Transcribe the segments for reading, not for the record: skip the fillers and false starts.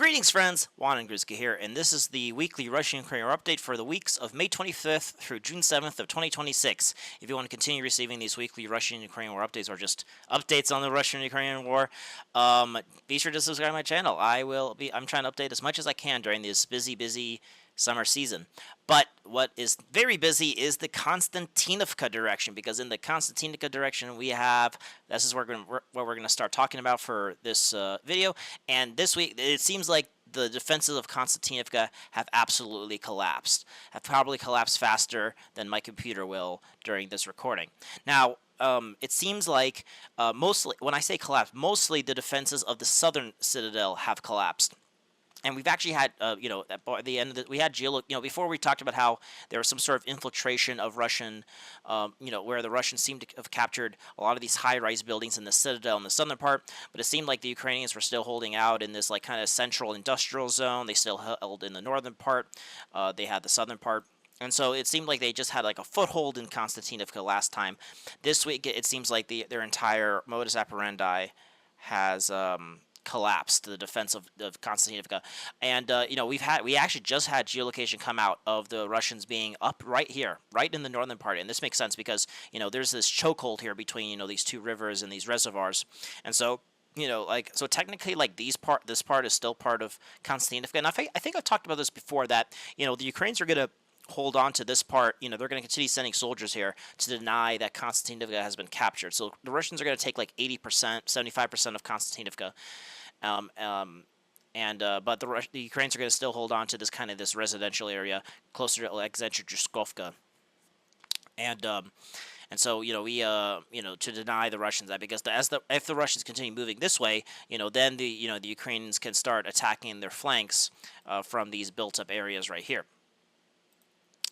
Greetings, friends! Juan and Grizka here, and this is the weekly Russian-Ukrainian update for the weeks of May 25th through June 7th of 2026. If you want to continue receiving these weekly Russian-Ukrainian war updates, or just updates on the Russian-Ukrainian war, be sure to subscribe to my channel. I'm trying to update as much as I can during this busy summer season. But what is very busy is the Kostyantynivka direction, because in the Kostyantynivka direction this is what we're going to start talking about for this video. And this week, it seems like the defenses of Kostyantynivka have absolutely collapsed, have probably collapsed faster than my computer will during this recording. Now, it seems like mostly, when I say collapse, mostly the defenses of the southern citadel have collapsed. And we've actually had, at the end of we had before we talked about how there was some sort of infiltration of Russian, where the Russians seemed to have captured a lot of these high-rise buildings in the citadel in the southern part, but it seemed like the Ukrainians were still holding out in this like kind of central industrial zone. They still held in the northern part. They had the southern part. And so it seemed like they just had like a foothold in Kostyantynivka last time. This week, it seems like their entire modus operandi has collapsed, the defense of Kostyantynivka. And we actually just had geolocation come out of the Russians being up right here, right in the northern part. And this makes sense because there's this chokehold here between these two rivers and these reservoirs. And so so technically, like this part is still part of Kostyantynivka. And I think I've talked about this before, that the Ukrainians are going to hold on to this part. They're going to continue sending soldiers here to deny that Kostyantynivka has been captured. So the Russians are going to take like 80%, 75% of Kostyantynivka. But the Ukrainians are going to still hold on to this residential area closer to Alexandrovka. And so, to deny the Russians that, because if the Russians continue moving this way, then the Ukrainians can start attacking their flanks from these built-up areas right here.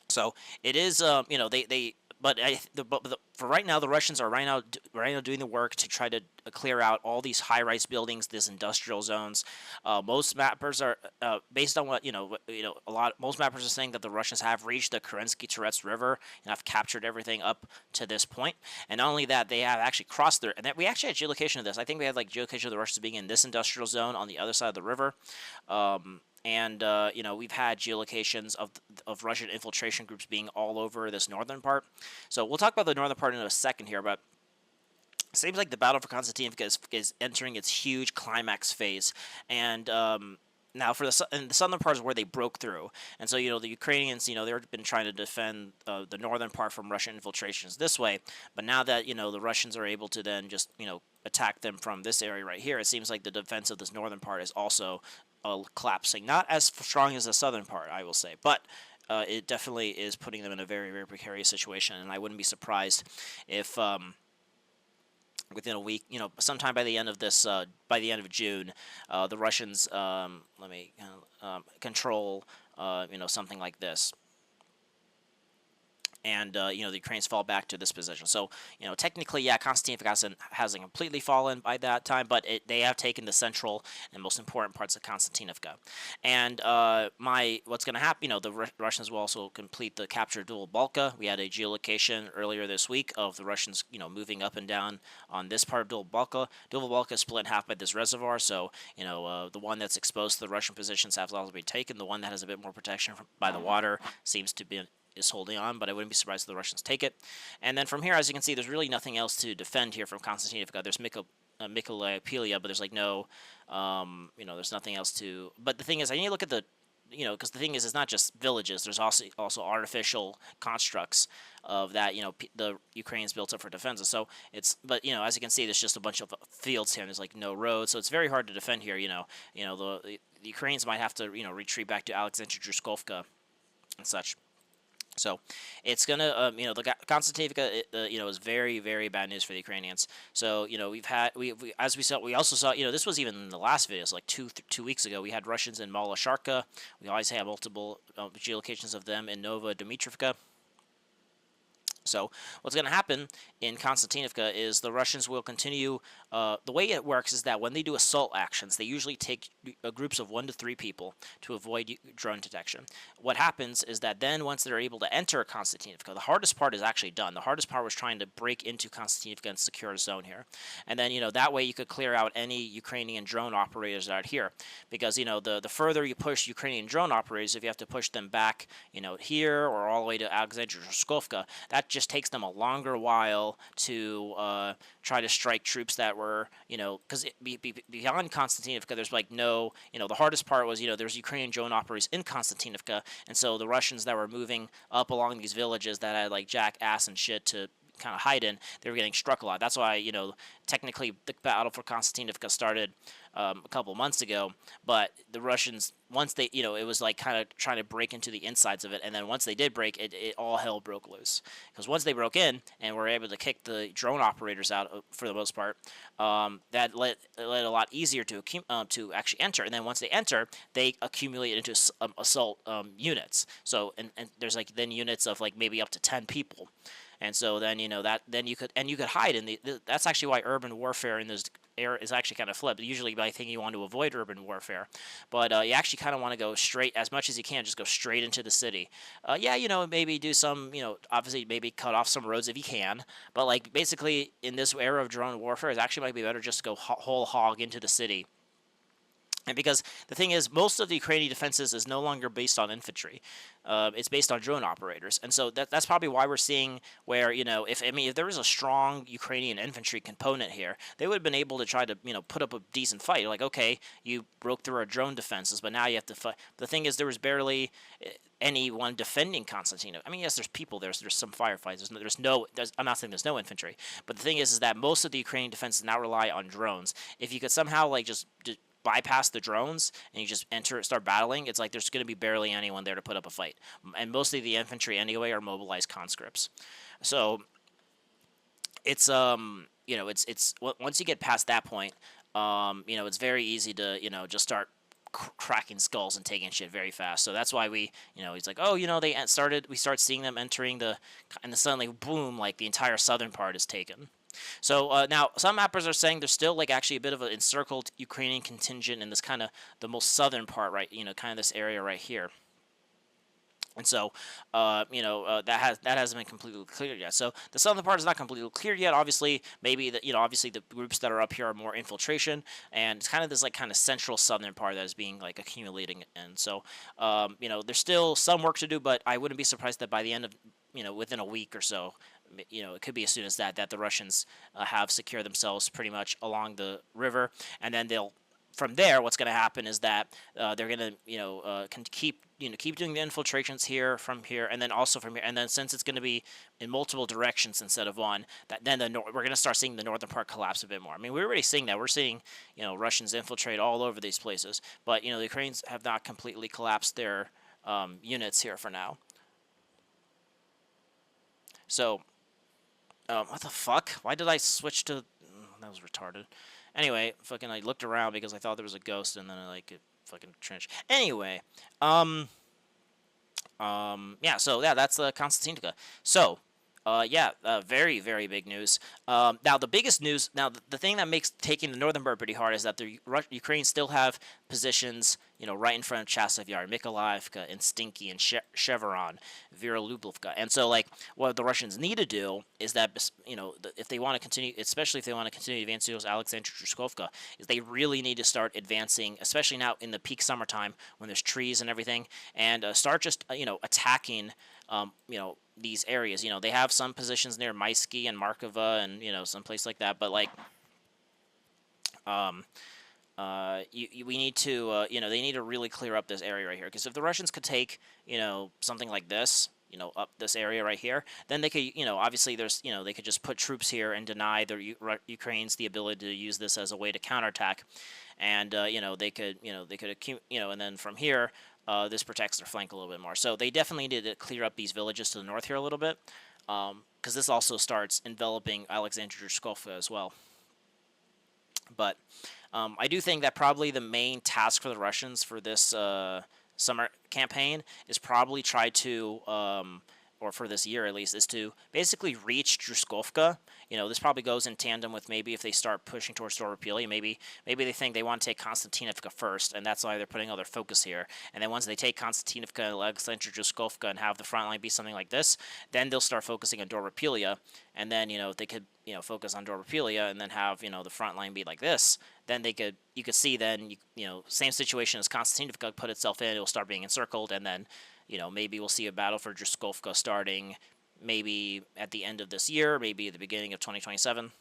So it is, for right now, the Russians are right now doing the work to try to clear out all these high-rise buildings, these industrial zones. Most mappers are based on what most mappers are saying that the Russians have reached the Kerensky-Terets River and have captured everything up to this point. And not only that, they have actually crossed there. And we actually had geolocation of this. I think we had like geolocation of the Russians being in this industrial zone on the other side of the river. We've had geolocations of Russian infiltration groups being all over this northern part. So we'll talk about the northern part in a second here, but it seems like the battle for Kostyantynivka is entering its huge climax phase. And now for the southern part is where they broke through. And so, the Ukrainians, they've been trying to defend the northern part from Russian infiltrations this way. But now that, the Russians are able to then just, attack them from this area right here, it seems like the defense of this northern part is also collapsing. Not as strong as the southern part, I will say, but it definitely is putting them in a very, very precarious situation. And I wouldn't be surprised if within a week, sometime by the end of June, the Russians control something like this. And, the Ukrainians fall back to this position. So, technically, yeah, Kostyantynivka hasn't completely fallen by that time, but they have taken the central and most important parts of Kostyantynivka. And what's going to happen, the Russians will also complete the capture of Dobropillya. We had a geolocation earlier this week of the Russians, moving up and down on this part of Dobropillya. Dobropillya is split in half by this reservoir, so, the one that's exposed to the Russian positions has also been taken. The one that has a bit more protection by the water seems to be holding on, but I wouldn't be surprised if the Russians take it. And then from here, as you can see, there's really nothing else to defend here from Kostyantynivka. There's Dobropillya, but there's like no, there's nothing else to. But the thing is, I need to look at the, because the thing is, it's not just villages. There's also artificial constructs of that, the Ukrainians built up for defenses. So but as you can see, there's just a bunch of fields here, and there's like no roads, so it's very hard to defend here. The Ukrainians might have to, retreat back to Alexandrovka and such. So it's gonna, the Kostyantynivka, is very, very bad news for the Ukrainians. So we also saw, this was even in the last videos, like two weeks ago, we had Russians in Malosharka. We always have multiple geolocations of them in Dnipropetrovsk. So what's going to happen in Kostyantynivka is the Russians will continue. The way it works is that when they do assault actions, they usually take groups of 1 to 3 people to avoid drone detection. What happens is that then once they're able to enter Kostyantynivka, the hardest part is actually done. The hardest part was trying to break into Kostyantynivka and secure a zone here. And then, that way you could clear out any Ukrainian drone operators out here. Because, the further you push Ukrainian drone operators, if you have to push them back, here or all the way to Alexandrovka, that just takes them a longer while to try to strike troops that were, because beyond Kostyantynivka, there's like no, the hardest part was, there's Ukrainian drone operators in Kostyantynivka, and so the Russians that were moving up along these villages that had like jackass and shit to kind of hide in, they were getting struck a lot. That's why, technically the battle for Kostyantynivka started a couple months ago, but the Russians, once they, it was like kind of trying to break into the insides of it, and then once they did break, it all hell broke loose. Because once they broke in and were able to kick the drone operators out for the most part, that let a lot easier to actually enter. And then once they enter, they accumulate into assault units. So and there's like then units of like maybe up to 10 people. And so then you could hide in that's actually why urban warfare in this era is actually kind of flipped. Usually I think you want to avoid urban warfare, but you actually kind of want to go straight as much as you can, just go straight into the city. Maybe do some, obviously maybe cut off some roads if you can, but like basically in this era of drone warfare, it actually might be better just to go whole hog into the city. And because the thing is, most of the Ukrainian defenses is no longer based on infantry. It's based on drone operators. And so that's probably why we're seeing where, if there was a strong Ukrainian infantry component here, they would have been able to try to, put up a decent fight. Like, okay, you broke through our drone defenses, but now you have to fight. The thing is, there was barely anyone defending Kostyantynivka. I mean, yes, there's people there, so there's some firefights. I'm not saying there's no infantry. But the thing is that most of the Ukrainian defenses now rely on drones. If you could somehow, like, just bypass the drones and you just start battling, it's like there's going to be barely anyone there to put up a fight, and mostly the infantry anyway are mobilized conscripts. So it's it's once you get past that point, it's very easy to just start cracking skulls and taking shit very fast. So that's why he's like, oh, we start seeing them entering and suddenly boom, like the entire southern part is taken. So now some mappers are saying there's still like actually a bit of an encircled Ukrainian contingent in this kind of the most southern part, right? Kind of this area right here. And so, that hasn't been completely cleared yet. So the southern part is not completely cleared yet. Obviously, maybe obviously the groups that are up here are more infiltration, and it's kind of this like kind of central southern part that is being like accumulating. And so, there's still some work to do, but I wouldn't be surprised that by the end of within a week or so, it could be as soon as that the Russians have secured themselves pretty much along the river, and then from there, what's going to happen is that they're going to keep doing the infiltrations from here, and then also from here, and then since it's going to be in multiple directions instead of one, then we're going to start seeing the northern part collapse a bit more. I mean, we're already seeing that. We're seeing Russians infiltrate all over these places, but the Ukrainians have not completely collapsed their units here for now. So. What the fuck? Why did I switch to... that was retarded. Anyway, fucking I looked around because I thought there was a ghost, and then it fucking trench. Anyway, yeah, so yeah, that's Kostyantynivka. So, very, very big news. Now, the biggest news, the thing that makes taking the northern part pretty hard is that the Ukrainians still have positions, right in front of Chasiv Yar, Mykolaiivka, and Stinky, and Chevron, Virolublovka. And so, like, what the Russians need to do is that, if they want to continue, especially if they want to continue advancing towards Alexandrovka, is they really need to start advancing, especially now in the peak summertime when there's trees and everything, and start just, attacking, these areas. They have some positions near Maisky and Markova and, some place like that, but, like, we need to, they need to really clear up this area right here, because if the Russians could take, something like this, up this area right here, then they could, obviously there's, they could just put troops here and deny the Ukrainians the ability to use this as a way to counterattack, and, they could accumulate, and then from here, this protects their flank a little bit more. So they definitely need to clear up these villages to the north here a little bit, because this also starts enveloping Alexandrovka as well. But I do think that probably the main task for the Russians for this summer campaign is probably try to or for this year at least, is to basically reach Druskovka. This probably goes in tandem with maybe if they start pushing towards Dobropillya, maybe they think they want to take Kostyantynivka first, and that's why they're putting all their focus here. And then once they take Kostyantynivka and Alexandra Druskovka and have the front line be something like this, then they'll start focusing on Dobropillya, and then if they could focus on Dobropillya and then have the front line be like this, then you could see then same situation as Kostyantynivka put itself in, it will start being encircled, and then maybe we'll see a battle for Druskovka starting maybe at the end of this year, maybe at the beginning of 2027.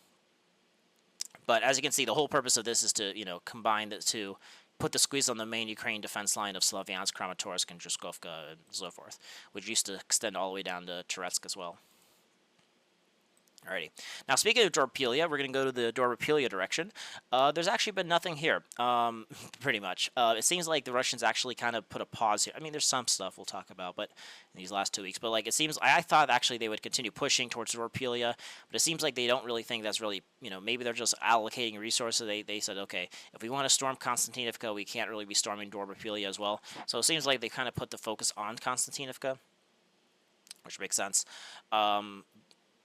But as you can see, the whole purpose of this is to combine to put the squeeze on the main Ukrainian defense line of Slavyansk, Kramatorsk, and Druskovka, and so forth, which used to extend all the way down to Toretsk as well. Alrighty. Now, speaking of Dobropillya, we're going to go to the Dobropillya direction. There's actually been nothing here, pretty much. It seems like the Russians actually kind of put a pause here. I mean, there's some stuff we'll talk about, but in these last 2 weeks. But it seems I thought actually they would continue pushing towards Dobropillya, but it seems like they don't really think that's really maybe they're just allocating resources. They said, okay, if we want to storm Kostyantynivka, we can't really be storming Dobropillya as well. So it seems like they kind of put the focus on Kostyantynivka, which makes sense.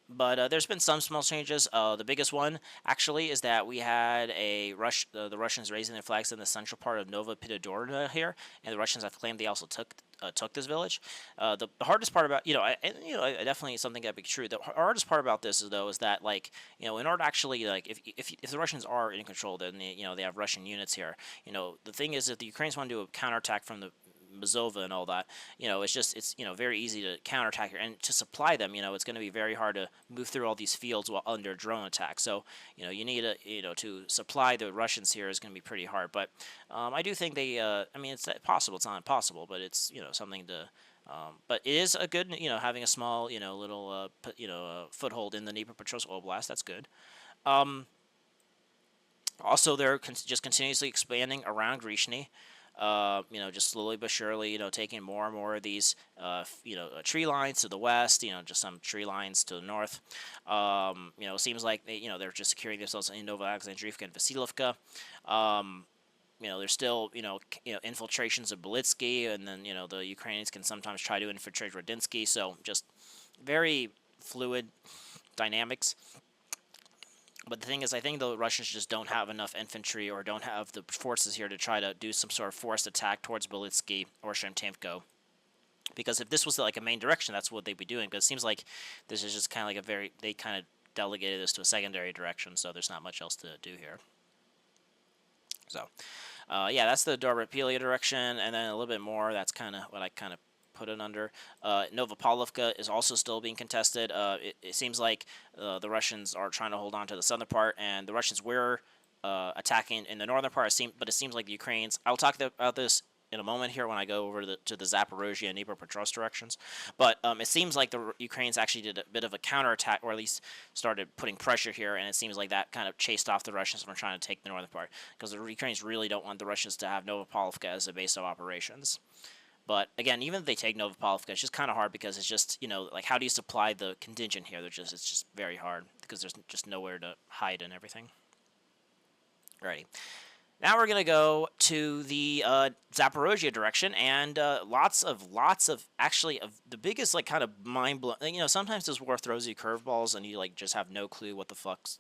But there's been some small changes. The biggest one, actually, is that we had the Russians raising their flags in the central part of Nova Pidodorna here, and the Russians have claimed they also took this village. The hardest part about, definitely something that be true. The hardest part about this is that, in order to actually, if the Russians are in control, then they have Russian units here. The thing is, if the Ukrainians want to do a counterattack from the Mazova and all that, it's very easy to counterattack here, and to supply them, it's going to be very hard to move through all these fields while under drone attack. So, you need to supply the Russians here is going to be pretty hard. But I do think they, it's possible. It's not impossible, but it's something to. But it is a good, having a small, little, foothold in the Dnipropetrovsk Oblast. That's good. Also, they're just continuously expanding around Grishny. Just slowly but surely, taking more and more of these, tree lines to the west, just some tree lines to the north. It seems like they're just securing themselves in Nova Alexandrivka and Vasilivka. There's still, infiltrations of Belitsky, and then, the Ukrainians can sometimes try to infiltrate Rodinsky, so just very fluid dynamics. But the thing is, I think the Russians just don't have enough infantry or don't have the forces here to try to do some sort of forced attack towards Belitsky or Shemtemko. Because if this was like a main direction, that's what they'd be doing. But it seems like this is just kind of like they kind of delegated this to a secondary direction, so there's not much else to do here. So, yeah, that's the Dobropillya direction, and then a little bit more, that's kind of what I kind of put it under. Novopavlovka is also still being contested. It seems like the Russians are trying to hold on to the southern part, and the Russians were attacking in the northern part. But it seems like the Ukrainians. I'll talk about this in a moment here when I go over to the Zaporizhia and Dnipropetrovsk directions. But it seems like the Ukrainians actually did a bit of a counterattack, or at least started putting pressure here, and it seems like that kind of chased off the Russians from trying to take the northern part, because the Ukrainians really don't want the Russians to have Novopavlovka as a base of operations. But again, even if they take Novopavlovka, it's just kind of hard because it's just, like, how do you supply the contingent here? It's just very hard because there's just nowhere to hide and everything. Alrighty. Now we're going to go to the Zaporizhia direction, and lots of actually, of the biggest, kind of mind-blowing, sometimes this war throws you curveballs and you, just have no clue what the fuck's,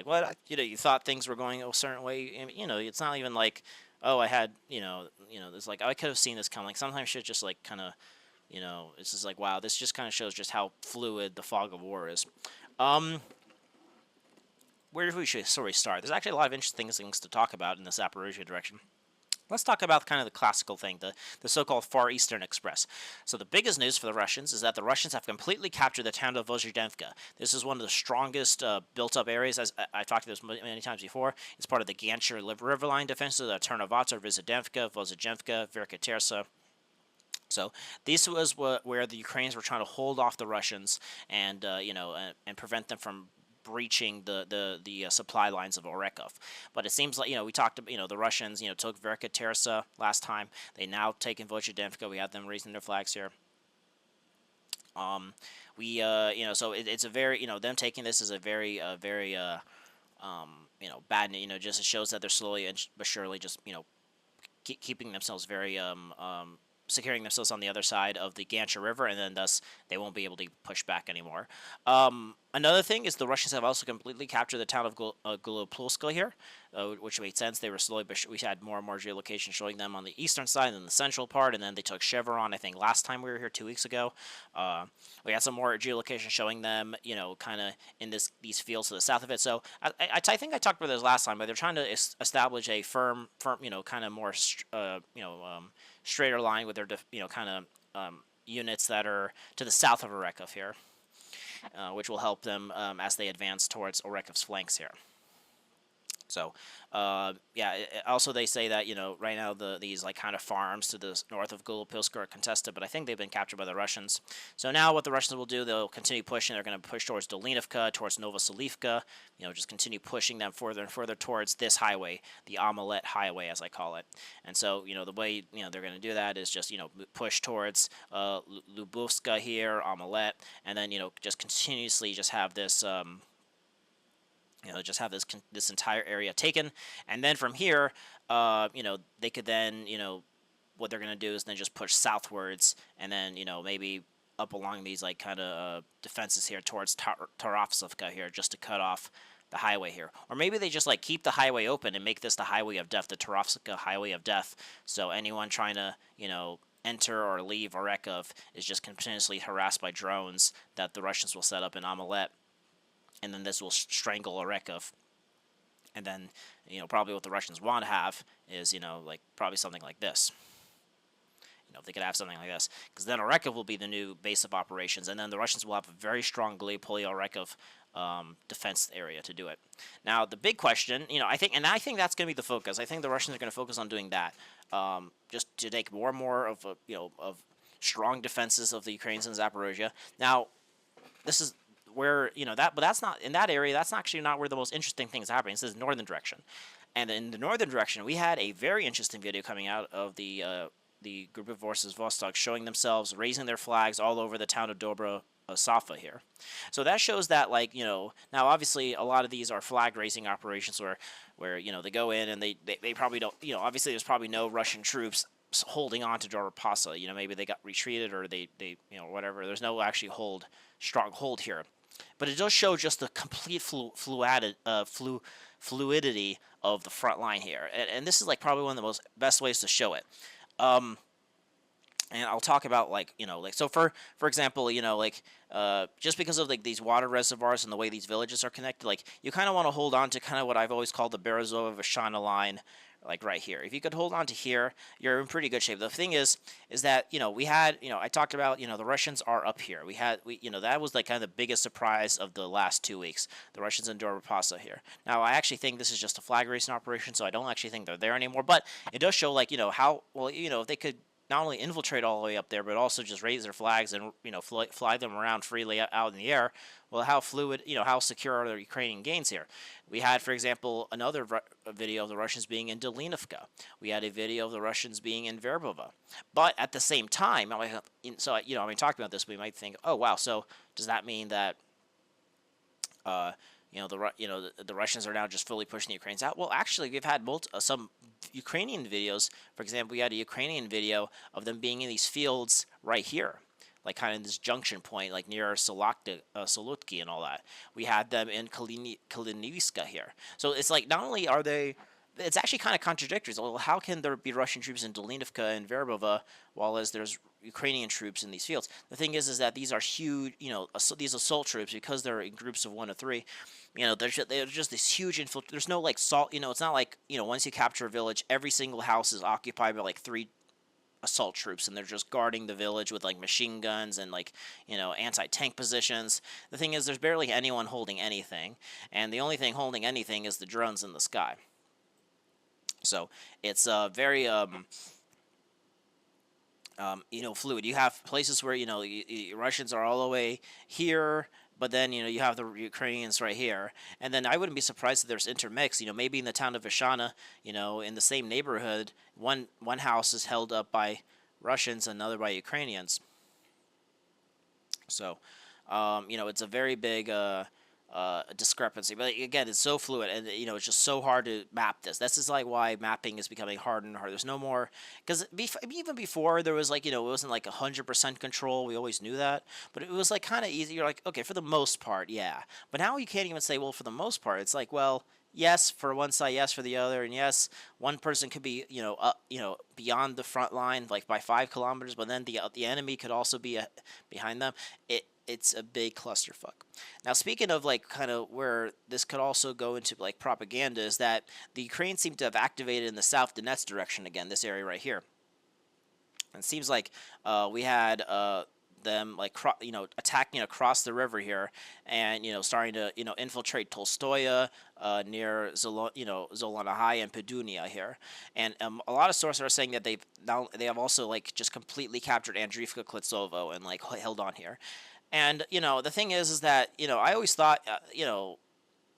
what, you thought things were going a certain way, it's not even like, oh, I had, it's like, I could have seen this coming. Sometimes shit just, kind of, it's just like, wow, this just kind of shows just how fluid the fog of war is. Where do we should start? There's actually a lot of interesting things to talk about in the Zaporizhia direction. Let's talk about kind of the classical thing, the so-called Far Eastern Express. So the biggest news for the Russians is that the Russians have completely captured the town of Vozhedemka. This is one of the strongest built-up areas, as I've talked about this many times before. It's part of the Gancher Riverline defenses, the Ternavata, Vizhedemka, Vozhedemka, Verkhotersa. So this was where the Ukrainians were trying to hold off the Russians and, and prevent them from breaching the supply lines of Orekov. But it seems like, we talked about, the Russians, took Verkhotersa last time. They now taken Vozhedemka. We had them raising their flags here. So it's a very, them taking this is a very, bad, just it shows that they're slowly but surely just, keeping themselves very, securing themselves on the other side of the Gancha River, and then thus they won't be able to push back anymore. Another thing is the Russians have also completely captured the town of Golopolska here, which made sense. They were slowly, but we had more and more geolocation showing them on the eastern side and the central part, and then they took Chevron, I think, last time we were here 2 weeks ago. We had some more geolocation showing them, kind of in these fields to the south of it. So I think I talked about this last time, but they're trying to establish a firm, kind of more, straighter line with their, units that are to the south of Orekov here, which will help them as they advance towards Orekov's flanks here. So, also they say that, right now these like kind of farms to the north of Golopilsk are contested, but I think they've been captured by the Russians. So now what the Russians will do, they'll continue pushing. They're going to push towards Dolinivka, towards Novoselivka, just continue pushing them further and further towards this highway, the Amulet Highway, as I call it. And so, the way, they're going to do that is just, push towards Lubovska here, Amulet, and then, just continuously just have this, just have this entire area taken, and then from here, they could then, what they're gonna do is then just push southwards, and then maybe up along these like kind of defenses here towards Tarafsovka here, just to cut off the highway here, or maybe they just like keep the highway open and make this the highway of death, the Tarafsovka highway of death. So anyone trying to enter or leave Orekov is just continuously harassed by drones that the Russians will set up in Amulet. And then this will strangle Orekov. And then, probably what the Russians want to have is, like probably something like this. If they could have something like this. Because then Orekov will be the new base of operations. And then the Russians will have a very strong Gallipoli-Orekov defense area to do it. Now, the big question, I think that's going to be the focus. I think the Russians are going to focus on doing that. Just to take more and more of, of strong defenses of the Ukrainians in Zaporizhia. Now, this is where but that's not in that area. That's actually not where the most interesting thing is happening. This is northern direction, and in the northern direction, we had a very interesting video coming out of the group of forces Vostok showing themselves raising their flags all over the town of Dobropillya here. So that shows that now obviously a lot of these are flag raising operations where they go in and they probably don't obviously there's probably no Russian troops holding on to Dobropillya. Maybe they got retreated or they whatever. There's no actually strong hold here. But it does show just the complete fluidity of the front line here, and this is like probably one of the best ways to show it. And I'll talk about so for example, just because of these water reservoirs and the way these villages are connected, you kind of want to hold on to kind of what I've always called the Berezova-Vashana line. Right here. If you could hold on to here, you're in pretty good shape. The thing is that, we had, I talked about, the Russians are up here. That was kind of the biggest surprise of the last 2 weeks. The Russians in Dobropillya here. Now, I actually think this is just a flag raising operation, so I don't actually think they're there anymore. But it does show, how, well, if they could not only infiltrate all the way up there, but also just raise their flags and, fly them around freely out in the air. Well, how fluid, how secure are the Ukrainian gains here? We had, for example, another video of the Russians being in Dolinivka. We had a video of the Russians being in Verbova. But at the same time, talking about this, we might think, oh, wow, so does that mean that, the Russians are now just fully pushing the Ukrainians out? Well, actually, we've had some Ukrainian videos. For example, we had a Ukrainian video of them being in these fields right here, kind of this junction point, near Solutki and all that. We had them in Kalinivka here. So it's not only are they, it's actually kind of contradictory. Well, how can there be Russian troops in Dolinivka and Verbova, while as there's Ukrainian troops in these fields? The thing is that these are huge, these assault troops, because they're in groups of 1 to 3. They're just this huge infiltration. There's no salt. It's not once you capture a village, every single house is occupied by 3 assault troops, and they're just guarding the village with machine guns and anti-tank positions. The thing is, there's barely anyone holding anything, and the only thing holding anything is the drones in the sky. So it's very fluid. You have places where the Russians are all the way here, but then you have the Ukrainians right here, and then I wouldn't be surprised if there's intermix. Maybe in the town of Vashana, in the same neighborhood, one house is held up by Russians, another by Ukrainians. So, it's a very big discrepancy. But again, it's so fluid, and it's just so hard to map this. This is like why mapping is becoming harder and harder. There's no more because even before there was like it wasn't like 100% control. We always knew that, but it was like kind of easy. You're like, okay, for the most part, yeah. But now you can't even say, well, for the most part. It's like, well, yes for one side, yes for the other, and yes, one person could be beyond the front line like by 5 kilometers, but then the enemy could also be behind them. It's a big clusterfuck. Now, speaking of like kind of where this could also go into like propaganda, is that the Ukraine seem to have activated in the South Donetsk direction again, this area right here. And it seems like we had them like attacking across the river here, and starting to infiltrate Tolstoya near Zolonahai and Pedunia here, and a lot of sources are saying that they have also like just completely captured Andriivka, Klitsovo, and like held on here. And the thing is that I always thought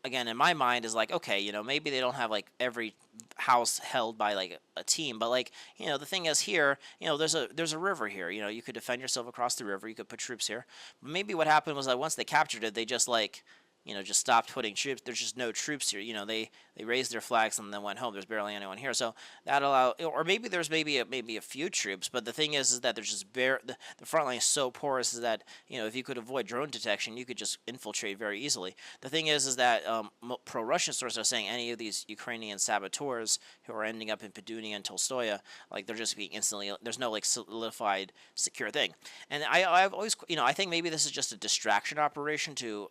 again in my mind is like, okay, maybe they don't have like every house held by like a team, but like the thing is here, there's a river here. You could defend yourself across the river. You could put troops here. But maybe what happened was that once they captured it, they just like just stopped putting troops. There's just no troops here. They raised their flags and then went home. There's barely anyone here. So that or maybe there's maybe a few troops. But the thing is that there's just the front line is so porous is that if you could avoid drone detection, you could just infiltrate very easily. The thing is that pro-Russian sources are saying any of these Ukrainian saboteurs who are ending up in Pedunia and Tolstoya, like they're just being instantly. There's no like solidified secure thing. And I've always I think maybe this is just a distraction operation to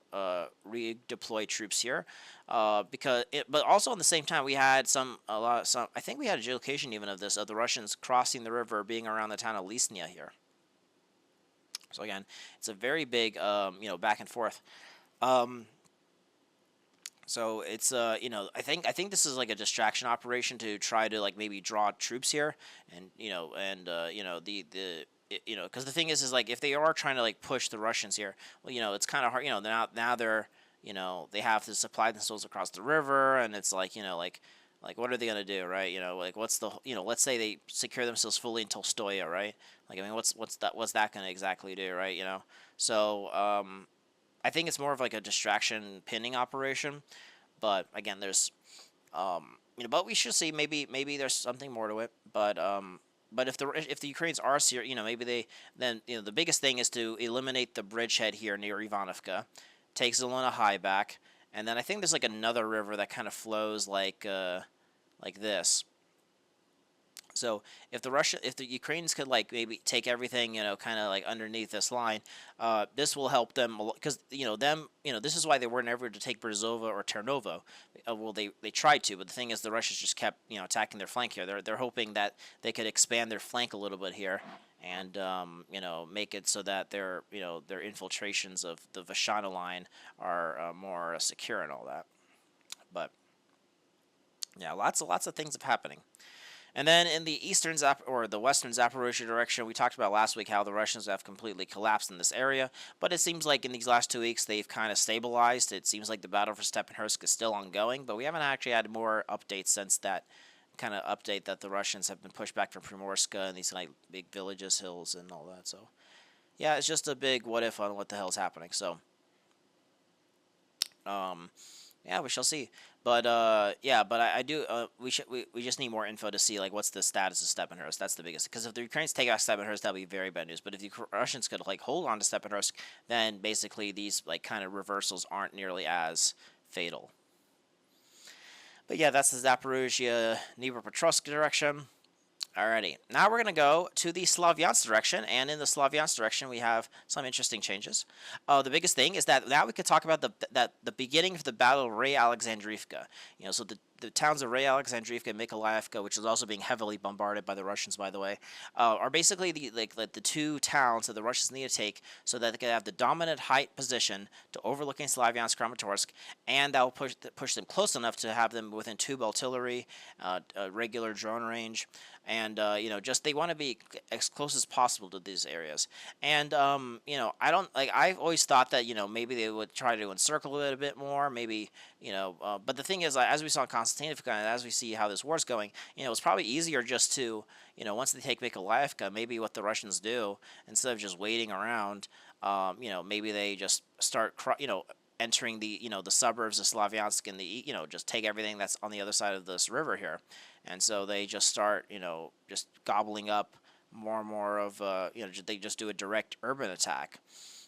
redeploy troops here, but also at the same time we had I think we had a geolocation even of this, of the Russians crossing the river, being around the town of Lisnia here. So again, it's a very big back and forth. So it's I think this is like a distraction operation to try to like maybe draw troops here, and because the thing is like if they are trying to like push the Russians here, well, it's kind of hard. Now they're they have to supply themselves across the river, and it's like like what are they gonna do, right? Like what's the let's say they secure themselves fully in Tolstoya, right? Like I mean, what's that gonna exactly do, right? So I think it's more of like a distraction pinning operation, but again, there's but we should see maybe there's something more to it, but if the Ukrainians are serious, maybe the biggest thing is to eliminate the bridgehead here near Ivanovka, take Zelona High back, and then I think there's like another river that kind of flows like this. So if the Ukrainians could like maybe take everything, kind of like underneath this line, this will help them because this is why they weren't ever to take Berzova or Ternovo. Well, they tried to, but the thing is the Russians just kept attacking their flank here. They're hoping that they could expand their flank a little bit here, and make it so that their infiltrations of the Vashana line are more secure and all that. But yeah, lots of things are happening. And then in the the western Zaporizhia direction, we talked about last week how the Russians have completely collapsed in this area. But it seems like in these last 2 weeks they've kind of stabilized. It seems like the battle for Steppenhursk is still ongoing, but we haven't actually had more updates since that kind of update that the Russians have been pushed back from Primorska and these like big villages, hills, and all that. So yeah, it's just a big what if on what the hell is happening. So yeah, we shall see. But I do. We just need more info to see like what's the status of Steppenhurst. That's the biggest. Because if the Ukrainians take out Steppenhurst, that'll be very bad news. But if the Russians could like hold on to Steppenhurst, then basically these like kind of reversals aren't nearly as fatal. But yeah, that's the Zaporizhia Dnipropetrovsk direction. Alrighty, now we're going to go to the Slavyansk direction, and in the Slavyansk direction we have some interesting changes. The biggest thing is that now we could talk about the beginning of the Battle of Ray Alexandrivka. So the towns of Ray Alexandrivka and Mykolaievka, which is also being heavily bombarded by the Russians, by the way, are basically the two towns that the Russians need to take so that they can have the dominant height position to overlooking Slavyansk, Kramatorsk, and that will push them close enough to have them within tube artillery, regular drone range, and just they want to be as close as possible to these areas. And I don't like. I've always thought that maybe they would try to encircle it a bit more, maybe. But the thing is, as we saw in Kostyantynivka, and as we see how this war's going, it's probably easier just to, once they take Mykolaievka, maybe what the Russians do, instead of just waiting around, maybe they just start, entering the the suburbs of Slavyansk and just take everything that's on the other side of this river here, and so they just start just gobbling up more and more of they just do a direct urban attack.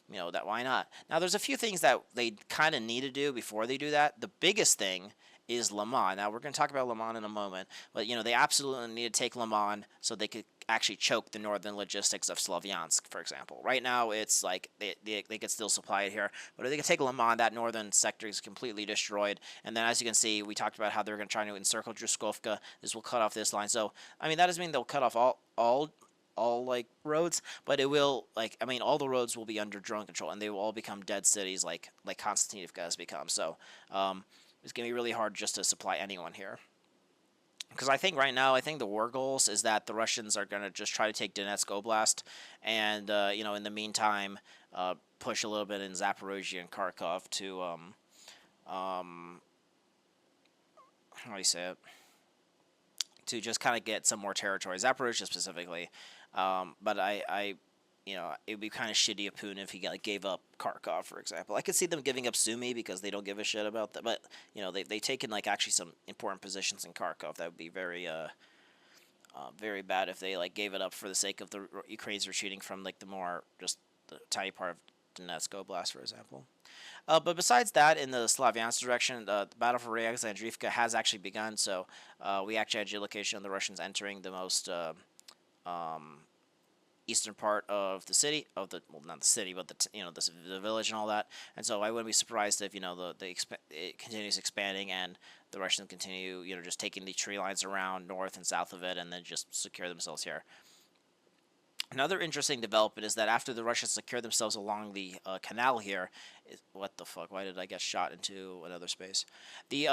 That why not? Now there's a few things that they kind of need to do before they do that. The biggest thing is Lyman. Now we're going to talk about Lyman in a moment, but they absolutely need to take Lyman so they could actually choke the northern logistics of Slavyansk, for example. Right now it's like they could still supply it here, but if they could take Lyman, that northern sector is completely destroyed. And then as you can see, we talked about how they're going to try to encircle Druskovka. This will cut off this line. So I mean that doesn't mean they'll cut off all like roads, but it will all the roads will be under drone control, and they will all become dead cities like Kostyantynivka has become. So it's gonna be really hard just to supply anyone here. Because I think right now, the war goals is that the Russians are gonna just try to take Donetsk Oblast, and in the meantime, push a little bit in Zaporizhia and Kharkov to how do you say it? To just kind of get some more territory, Zaporizhia specifically. But it'd be kind of shitty of Putin if he gave up Kharkov, for example. I could see them giving up Sumy because they don't give a shit about that. But they've taken actually some important positions in Kharkov. That would be very very bad if they gave it up for the sake of the Ukrainians retreating from the more just the tiny part of Donetsk Oblast, for example. But besides that, in the Slavyansk direction, the battle for Kostyantynivka has actually begun. So we actually had geolocation of the Russians entering the most eastern part of the city, not the city, but the village and all that. And so I wouldn't be surprised if it continues expanding and the Russians continue just taking the tree lines around north and south of it and then just secure themselves here. Another interesting development is that after the Russians secure themselves along the canal here, what the fuck? Why did I get shot into another space? The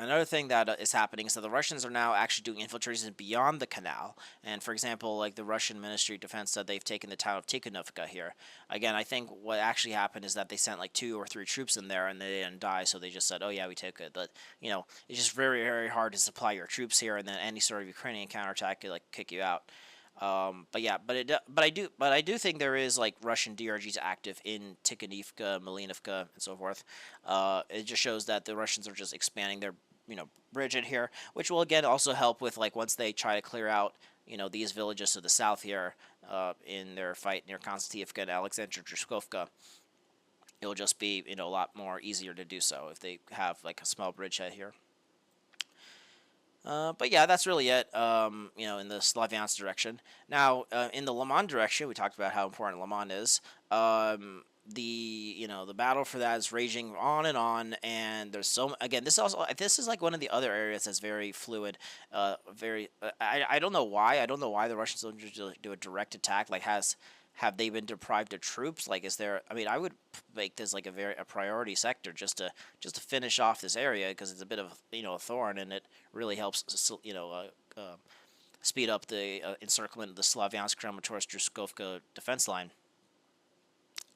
Another thing that is happening is that the Russians are now actually doing infiltrations beyond the canal. And for example, the Russian Ministry of Defense said they've taken the town of Tikhonovka here. Again, I think what actually happened is that they sent 2 or 3 troops in there and they didn't die, so they just said, oh yeah, we took it. But it's just very, very hard to supply your troops here, and then any sort of Ukrainian counterattack could kick you out. But I do think there is Russian DRGs active in Tikhonovka, Malinovka, and so forth. It just shows that the Russians are just expanding their bridge in here, which will again also help with once they try to clear out these villages to the south here in their fight near Kostyantynivka and Alexandra Druskovka. It'll just be a lot more easier to do so if they have a small bridgehead here. But yeah, that's really it, in the Slavyansk direction. Now, in the Lyman direction, we talked about how important Lyman is. The battle for that is raging on, and there's again, this is one of the other areas that's very fluid, I don't know why. I don't know why the Russians don't do a direct attack. Have they been deprived of troops? Is there? I mean, I would make this a priority sector just to finish off this area because it's a bit of a thorn, and it really helps speed up the encirclement of the Slavyansk Kramatorsk Druskovka defense line.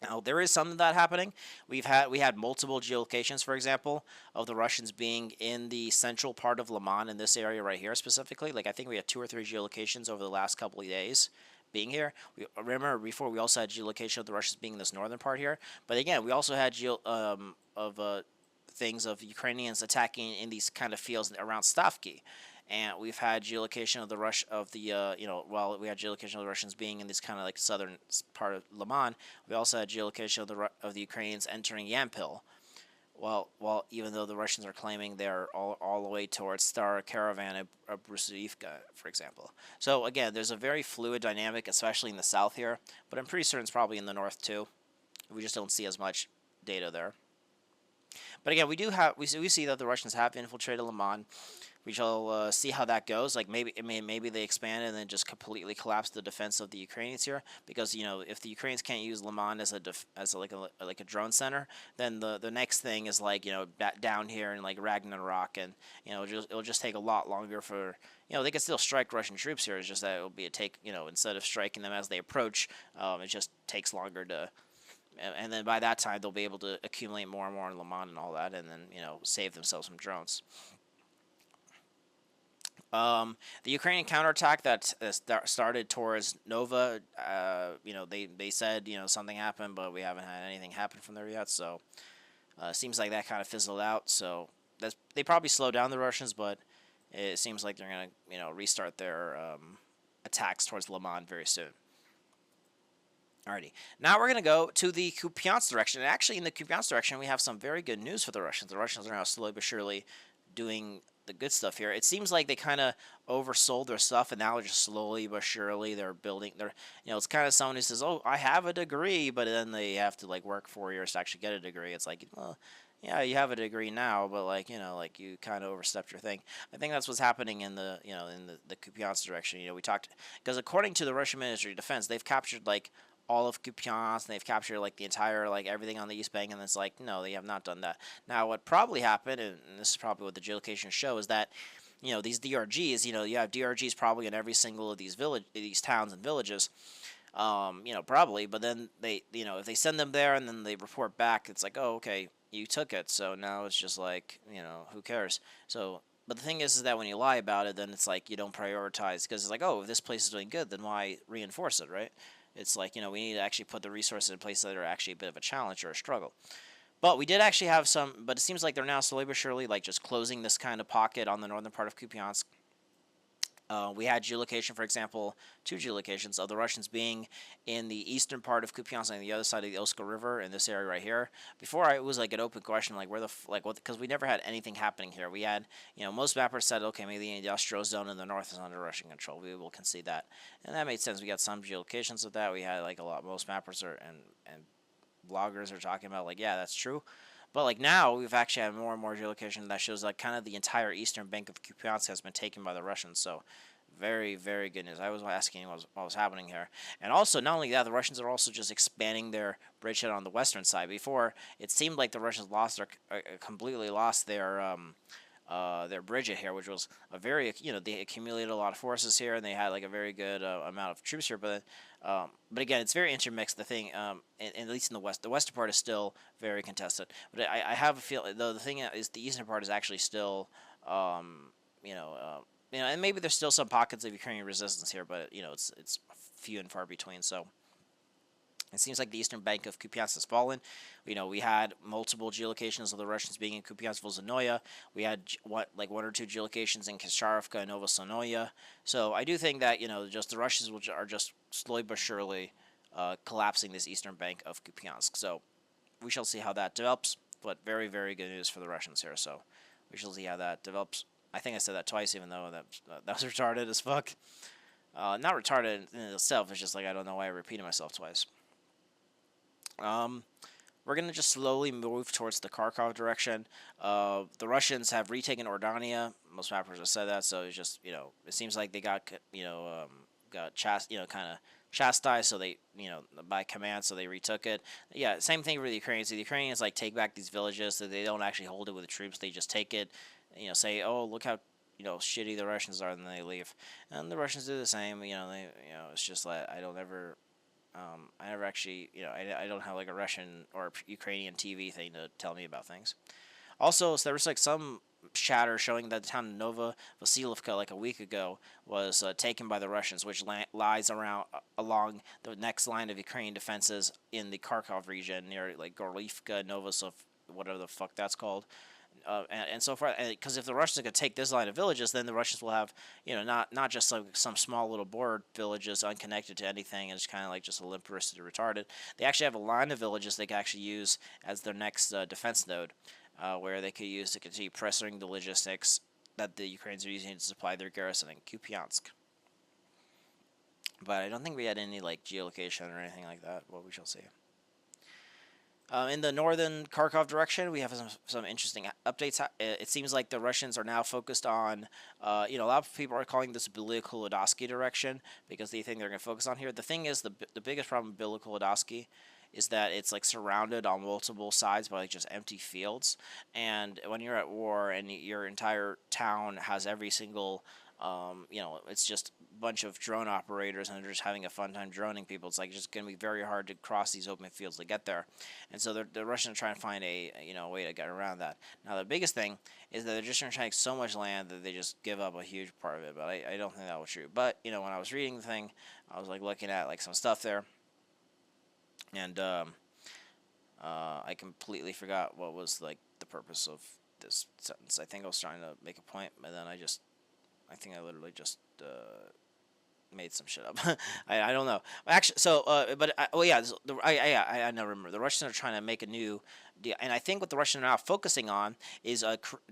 Now there is some of that happening. We had multiple geolocations, for example, of the Russians being in the central part of Lyman in this area right here specifically. I think we had 2 or 3 geolocations over the last couple of days being here. Remember before we also had geolocation of the Russians being in this northern part here. But again, we also had things of Ukrainians attacking in these kind of fields around Stavki. And we've had geolocation of the we had geolocation of the Russians being in this kind of southern part of Lyman. We also had geolocation of the Ukrainians entering Yampil. Well, even though the Russians are claiming they're all the way towards Star Caravan and Brusivka, for example. So again, there's a very fluid dynamic, especially in the south here. But I'm pretty certain it's probably in the north too. We just don't see as much data there. But again, we see that the Russians have infiltrated Lyman. We shall see how that goes. Maybe they expand and then just completely collapse the defense of the Ukrainians here. Because if the Ukrainians can't use Lyman as a drone center, then the next thing is down here in Ragnarok, and it'll just take a lot longer for they can still strike Russian troops here. It's just that it'll be instead of striking them as they approach, it just takes longer to. And then by that time they'll be able to accumulate more and more in Lyman and all that, and then save themselves from drones. The Ukrainian counterattack that started towards Nova, they said, something happened, but we haven't had anything happen from there yet. So seems like that kind of fizzled out. So they probably slowed down the Russians, but it seems like they're gonna, restart their attacks towards Lyman very soon. Alrighty, now we're going to go to the Kupyansk direction. And actually, in the Kupyansk direction, we have some very good news for the Russians. The Russians are now slowly but surely doing the good stuff here. It seems like they kind of oversold their stuff, and now just slowly but surely they're building. It's kind of someone who says, "Oh, I have a degree," but then they have to like work 4 years to actually get a degree. It's like, well, yeah, you have a degree now, but like you kind of overstepped your thing. I think that's what's happening in the the Kupyansk direction. We talked because according to the Russian Ministry of Defense, they've captured like all of Kupyansk, and they've captured like the entire everything on the East Bank, and it's like no, they have not done that. Now, what probably happened, and this is probably what the geolocations show, is that these DRGs, you have DRGs probably in every single of these towns and villages, probably, but then they, if they send them there and then they report back, it's like, oh, okay, you took it, so now it's just like, who cares? So. But the thing is that when you lie about it, then it's like you don't prioritize, because it's like, oh, if this place is doing good, then why reinforce it, right? It's like, we need to actually put the resources in places that are actually a bit of a challenge or a struggle. But we did actually have some, but it seems like they're now slowly but surely like just closing this kind of pocket on the northern part of Kupyansk. We had geolocation, for example, 2 geolocations of the Russians being in the eastern part of Kupyansk on the other side of the Oska River in this area right here. Before, it was like an open question, like where the what? Because we never had anything happening here. We had, most mappers said, okay, maybe the industrial zone in the north is under Russian control. We will concede that, and that made sense. We got some geolocations of that. We had like a lot. Most mappers and bloggers are talking about like, yeah, that's true. But like now, we've actually had more and more geolocation that shows like kind of the entire eastern bank of Kupyansk has been taken by the Russians. So very, very good news. I was asking what was happening here. And also, not only that, the Russians are also just expanding their bridgehead on the western side. Before, it seemed like the Russians completely lost their bridgehead here, which was a very, they accumulated a lot of forces here, and they had like a very good amount of troops here. But again, it's very intermixed. The thing, at least in the western part is still very contested. But I have a feel, though, the thing is the eastern part is actually still, and maybe there's still some pockets of Ukrainian resistance here, but it's few and far between. So it seems like the eastern bank of Kupyansk has fallen. We had multiple geolocations of the Russians being in Kupyansk, Volzhnoye. We had 1 or 2 geolocations in Kharkov and Novosonoye. So I do think that just the Russians are just slowly but surely collapsing this eastern bank of Kupyansk. So we shall see how that develops. But very, very good news for the Russians here. So we shall see how that develops. I think I said that twice, even though that was retarded as fuck. Not retarded in itself, it's just like I don't know why I repeated myself twice. We're going to just slowly move towards the Kharkov direction. The Russians have retaken Ordania. Most mappers have said that, so it's just, it seems like they got, kind of chastised, so they, by command, so they retook it. Yeah, same thing for the Ukrainians. The Ukrainians, like, take back these villages, so they don't actually hold it with the troops. They just take it, say, oh, look how, shitty the Russians are, and then they leave. And the Russians do the same, it's just like, I never actually, I don't have like a Russian or Ukrainian TV thing to tell me about things. Also, so there was like some chatter showing that the town of Nova Vasilivka like a week ago was taken by the Russians, which lies along the next line of Ukrainian defenses in the Kharkov region near like Gorlivka, Novosov, whatever the fuck that's called. And so far, because if the Russians could take this line of villages, then the Russians will have, not just like some small little board villages unconnected to anything, and it's kind of like just a limp-wristed retarded. They actually have a line of villages they can actually use as their next defense node, where they could use to continue pressuring the logistics that the Ukrainians are using to supply their garrison in Kupyansk. But I don't think we had any like geolocation or anything like that. Well, we shall see. In the northern Kharkov direction, we have some interesting updates. It seems like the Russians are now focused on, a lot of people are calling this Biliko-Lodosky direction because they think they're going to focus on here. The thing is, the biggest problem with Biliko-Lodosky is that it's like surrounded on multiple sides by like just empty fields. And when you're at war and your entire town has every single, it's just bunch of drone operators and they're just having a fun time droning people. It's like just going to be very hard to cross these open fields to get there, and so the Russians are trying to find a way to get around that. Now the biggest thing is that they're just trying to take so much land that they just give up a huge part of it. But I don't think that was true. But when I was reading the thing, I was like looking at like some stuff there, and I completely forgot what was like the purpose of this sentence. I think I was trying to make a point, but then I think I literally just made some shit up. I don't know. Actually, so I now remember the Russians are trying to make a new deal, and I think what the Russians are now focusing on is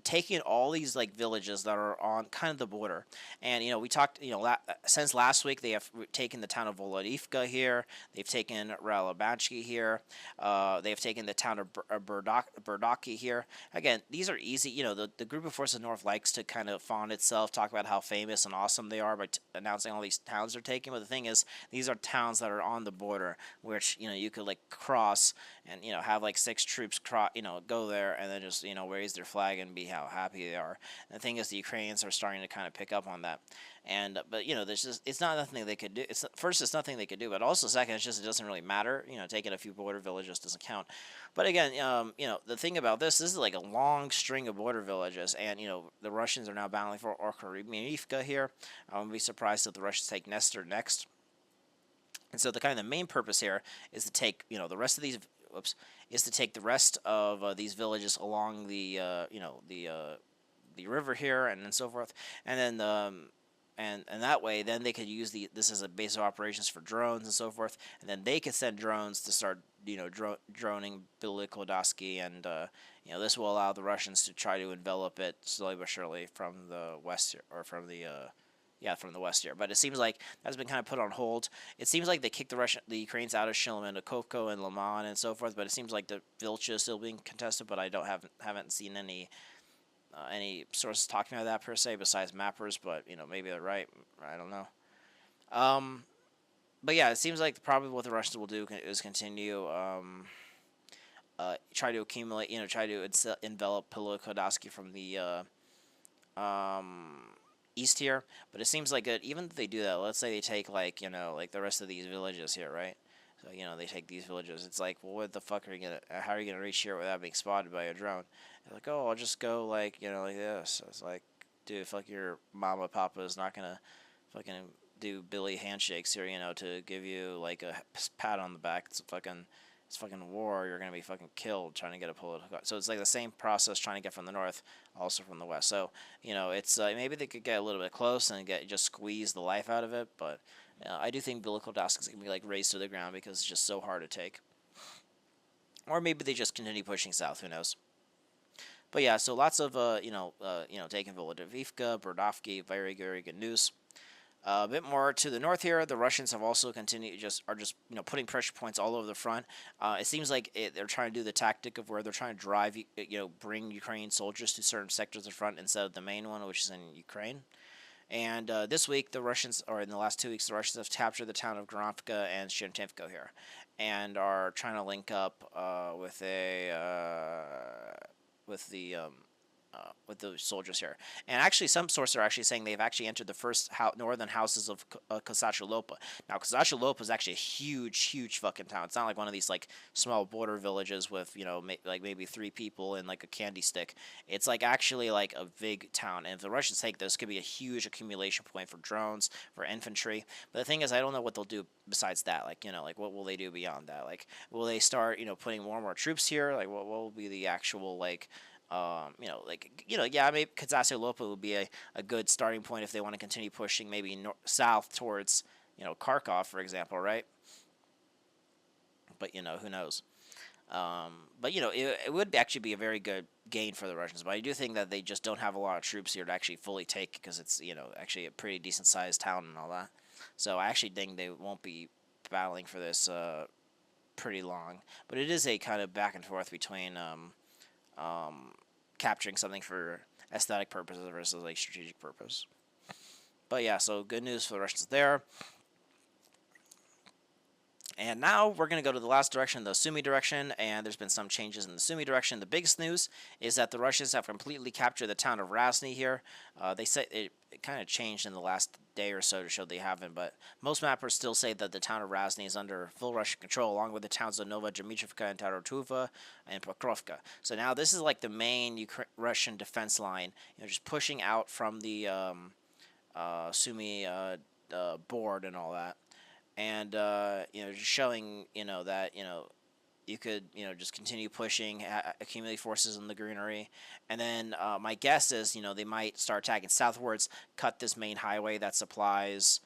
taking all these like villages that are on kind of the border, and we talked since last week they have taken the town of Volodivka here, they've taken Ralabansky here, they've taken the town of Burdaki here. Again, these are easy. The group of forces north likes to kind of fawn itself, talk about how famous and awesome they are by announcing all these towns they're taking, but the thing is, these are towns that are on the border, which you could like cross and have like 6 troops go there and then just raise their flag and be how happy they are. And the thing is, the Ukrainians are starting to kind of pick up on that, and but there's just it's nothing they could do. It's nothing they could do, but also second, it doesn't really matter. Taking a few border villages doesn't count. But again, the thing about this is like a long string of border villages, and the Russians are now battling for Orkharivka here. I wouldn't be surprised if the Russians take Nestor next. And so the main purpose here is to take the rest of these these villages along the the river here and so forth, and then and that way then they could use this as a base of operations for drones and so forth, and then they could send drones to start droning Bilikodaski, and this will allow the Russians to try to envelop it slowly but surely from the west here, or from the from the west here. But it seems like that's been kind of put on hold. It seems like they kicked the Ukrainians out of Shilman, and Lyman, and so forth. But it seems like the Vilcha is still being contested. But I haven't seen any sources talking about that per se, besides mappers. But maybe they're right. I don't know. But yeah, it seems like probably what the Russians will do is continue try to accumulate. Try to envelop Pilokhodasky from the east here, but it seems like even if they do that, let's say they take like the rest of these villages here, right? So they take these villages. It's like, well, what the fuck are you gonna? How are you gonna reach here without being spotted by a drone? They're like, oh, I'll just go like like this. It's like, dude, fuck, your mama papa is not gonna fucking do Billy handshakes here, to give you like a pat on the back. It's fucking war. You're gonna be fucking killed trying to get a political. So it's like the same process trying to get from the north, also from the west. So it's maybe they could get a little bit close and just squeeze the life out of it. But I do think Bilikodask is gonna be like razed to the ground because it's just so hard to take. Or maybe they just continue pushing south. Who knows? But yeah, so lots of taking Volodivka, Burdovki, very very good news. A bit more to the north here, the Russians have also continued are just putting pressure points all over the front. It seems like they're trying to do the tactic of where they're trying to drive bring Ukrainian soldiers to certain sectors of the front instead of the main one, which is in Ukraine. And this week, the Russians, or in the last 2 weeks, the Russians have captured the town of Goranivka and Chernitivka here, and are trying to link up with the soldiers here. And actually, some sources are actually saying they've actually entered the first northern houses of Kostyantynivka. Now, Kostyantynivka is actually a huge fucking town. It's not like one of these like small border villages with like maybe 3 people and like a candy stick. It's like actually like a big town. And if the Russians take this, could be a huge accumulation point for drones, for infantry. But the thing is, I don't know what they'll do besides that. Like like what will they do beyond that? Like, will they start putting more and more troops here? Like, what will be the actual like maybe Kostyantynivka would be a good starting point if they want to continue pushing maybe south towards, Kharkov, for example, right? But, who knows? But, it would actually be a very good gain for the Russians. But I do think that they just don't have a lot of troops here to actually fully take, because it's, actually a pretty decent-sized town and all that. So I actually think they won't be battling for this pretty long. But it is a kind of back and forth between capturing something for aesthetic purposes versus like strategic purpose. But yeah, so good news for the Russians there. And now we're going to go to the last direction, the Sumy direction, and there's been some changes in the Sumy direction. The biggest news is that the Russians have completely captured the town of Razny here. They say it kind of changed in the last day or so to show they haven't, but most mappers still say that the town of Razny is under full Russian control, along with the towns of Nova Dmitrievka and Tarotuva and Pokrovka. So now this is like the main Russian defense line, just pushing out from the Sumy board and all that. And just showing that you could just continue pushing, accumulate forces in the greenery, and then my guess is they might start attacking southwards, cut this main highway that supplies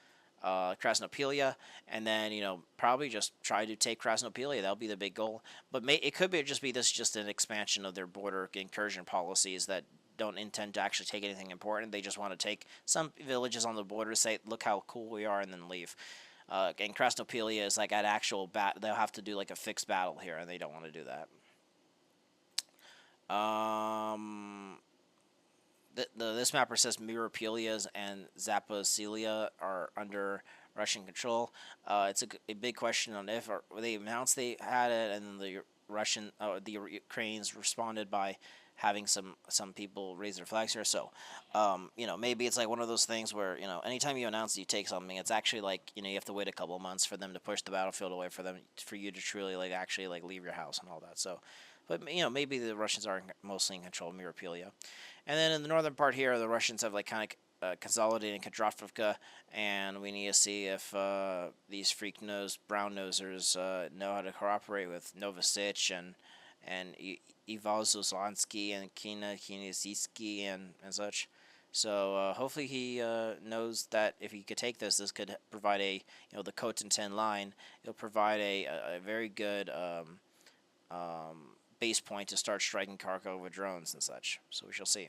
Krasnopilya, and then probably just try to take Krasnopilya. That'll be the big goal. But it could be just an expansion of their border incursion policies that don't intend to actually take anything important. They just want to take some villages on the border, say look how cool we are, and then leave. And Krasnopilya is like an actual they'll have to do like a fixed battle here, and they don't want to do that. This mapper says Dnipropetrovsk and Zaporizhia are under Russian control. It's a big question on if they announced they had it, and then the Ukrainians responded by having some people raise their flags here. So, maybe it's like one of those things where anytime you announce that you take something, it's actually like you have to wait a couple of months for them to push the battlefield away for you to truly actually leave your house and all that. So, but maybe the Russians are mostly in control of Dnipropetrovsk. And then in the northern part here, the Russians have kind of consolidated in Kharkov, and we need to see if these brown nosers know how to cooperate with Novosich and Ivazuzlansky and Kinesiski and such. So hopefully he knows that if he could take this could provide the Kostyantynivka line. It'll provide a very good base point to start striking Kharkov with drones and such. So we shall see.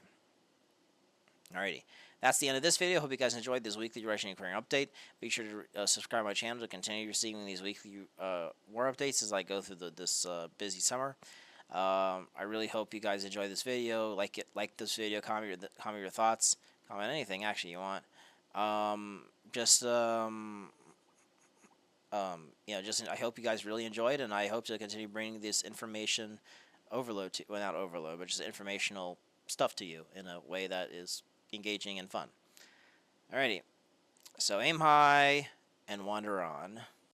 Alrighty. That's the end of this video. Hope you guys enjoyed this weekly Russian Ukrainian update. Be sure to subscribe to my channel to continue receiving these weekly war updates as I go through this busy summer. I really hope you guys enjoy this video. Like this video, comment your thoughts, comment anything actually you want. I hope you guys really enjoyed, and I hope to continue bringing this information overload to, well, not overload, but just informational stuff to you in a way that is engaging and fun. Alrighty, so aim high and wander on.